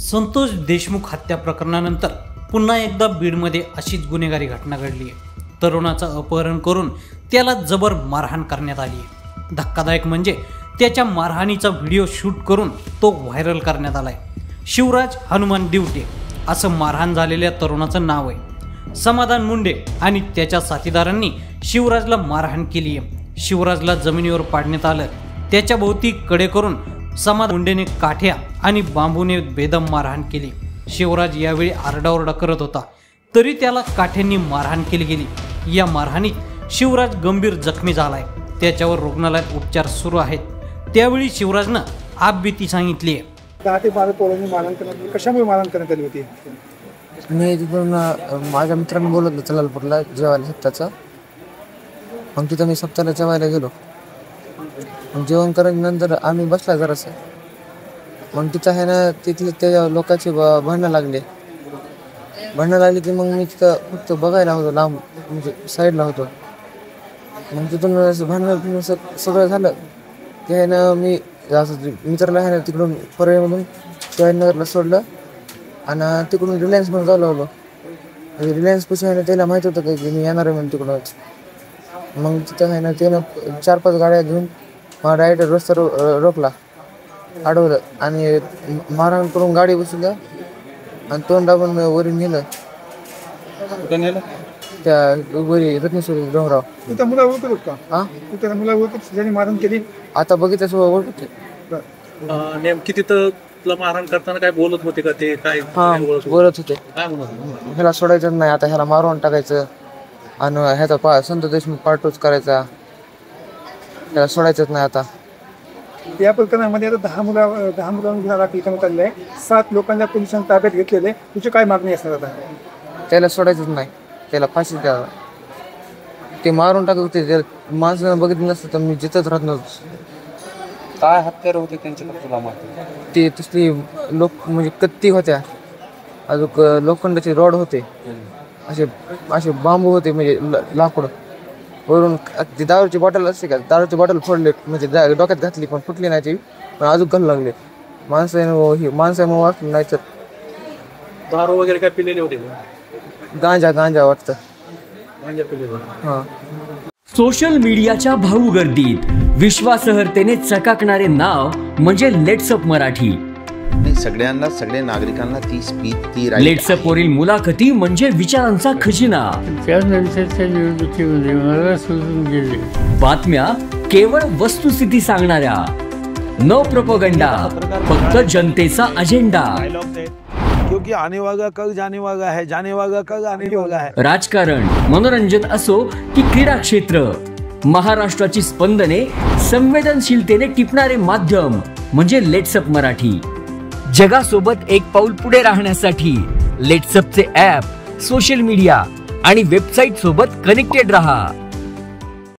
संतोष देशमुख हत्या प्रकरणानंतर पुन्हा एकदा बीडमध्ये अशीच गुन्हेगारी घटना घडली आहे। तरुणाचं अपहरण करून त्याला जबर मारहाण करण्यात आली आहे। धक्कादायक म्हणजे त्याच्या मारहाणीचा व्हिडिओ शूट करून तो व्हायरल करण्यात आलाय। शिवराज हनुमान दिवटे असं मारहाण झालेल्या तरुणाचं नाव आहे। समाधान मुंडे आणि त्याच्या साथीदारांनी शिवराजला मारहाण केली आहे। शिवराजला जमिनीवर पाडण्यात आलं। त्याच्या भोवती कडे करून समाधान मुंडेने काठ्या आणि बांबूने बेदम मारहाण केली। शिवराज यावेळी आरडाओरडा करत होता, तरी त्याला काठ्यांनी मारहाण केली गेली। या मारहाणीत शिवराज गंभीर जखमी झालाय। त्याच्यावर रुग्णालयात उपचार सुरू आहेत। त्यावेळी शिवराजनं आपबीती सांगितली आहे। 10 ते 12 पोरांनी मारहाण करण्यात, कशामुळे मारहाण करण्यात आली होती? मी तिथून माझ्या मित्रांनी बोलवलं चलालपूरला जेवायला सप्ताहाचं। मग तिथं मी सप्ताहाला जेवायला गेलो। मग जेवण नंतर आम्ही बसला जरासं। मग तिथं आहे ना, तिथले त्या लोकांचे भांडणं लागली की मग मी तिथं फक्त बघायला होतो, लांब म्हणजे साईडला होतो। मग तिथून भांडणं सगळं झालं ते आहे ना, मी असं मित्राला आहे ना तिकडून परळीमधून शिवाजीनगरला सोडलं आणि तिकडून रिलायन्समध्ये जाऊ लागलो। रिलायन्स पाशी आहे ना, त्याला माहीत होतं की मी येणार आहे म्हणून तिकडूनच। मग तिथं आहे ना, त्यानं 4-5 गाड्या घेऊन मला डायरेक्ट रस्ता रोखला, अडवलं आणि मारहाण करून गाडी बसवलं आणि तोंड दाबून वरी नेलं। त्या वरी रत्नेश्वरी डोंगराव। त्या मुला ओळखत का? हां, त्या मुला ओळखत ज्यांनी मारहाण केली? आता बघितलं ओळखते। नेमकी तिथं तुला मारहाण करताना काय बोलत होते का ते? काय बोलत होते, काय म्हणत? ह्याला सोडायचं नाही, आता ह्याला मारून टाकायचं आणि ह्याचा संतोष देशमुख पार्टूच करायचा, ह्याला सोडायचंच नाही आता। या प्रकरणामध्ये आता 10 मुलांना गुन्हा दाखल करण्यात आलेला आहे। 7 लोकांना पोलिसांनी ताब्यात घेतलेले। तुझी काय मागणी असणार आता? त्याला सोडायचंच नाही, त्याला फाशी द्यावा। ते मारून टाकत होते, माणसानं बघितलं नसतं तर मी जिथंच राहत नव्हतो। काय हत्यार होते त्यांच्याकडे तुला माहिती? ते तसली म्हणजे कत्ती होत्या, अजून लोखंडाचे रॉड होते, असे बांबू होते म्हणजे लाकूड। वरून ती दारूची बॉटल असते का, दारूची बॉटल फोडले म्हणजे डोक्यात घातली पण फुटली नाही ती, पण अजून घालू लागले। माणसानं वाटलं नाही तर दारू वगैरे काय पिलेले होते? गांजा वाटतं। हां, सोशल मीडियाच्या भाऊ गर्दीत विश्वासार्हतेने चकाकणारे नाव म्हणजे लेट्सअप मराठी। सगळ्यांना, सगळ्या नागरिकांना ती स्पीच, ती लेट्सअप वरील मुलाखती म्हणजे विचारांचा खजिना। त्यानंतरच्या निवडणुकीमध्ये मला सोडून गेले। बातम्या केवळ वस्तुस्थिती सांगणाऱ्या, न प्रोपगंडा, फक्त जनतेचा अजेंडा। क्योंकि आने वाला कल जाने वाला है, जाने वाला कल आने वाला है। राजकारण, मनोरंजन असो की क्रीडा क्षेत्र, महाराष्ट्राची स्पंदने संवेदनशीलतेने टिपणारे माध्यम म्हणजे लेट्सअप मराठी। जगासोबत एक पाऊल पुढे राहण्यासाठी लेट्सअपचे ॲप, सोशल मीडिया आणि वेबसाईट सोबत कनेक्टेड रहा।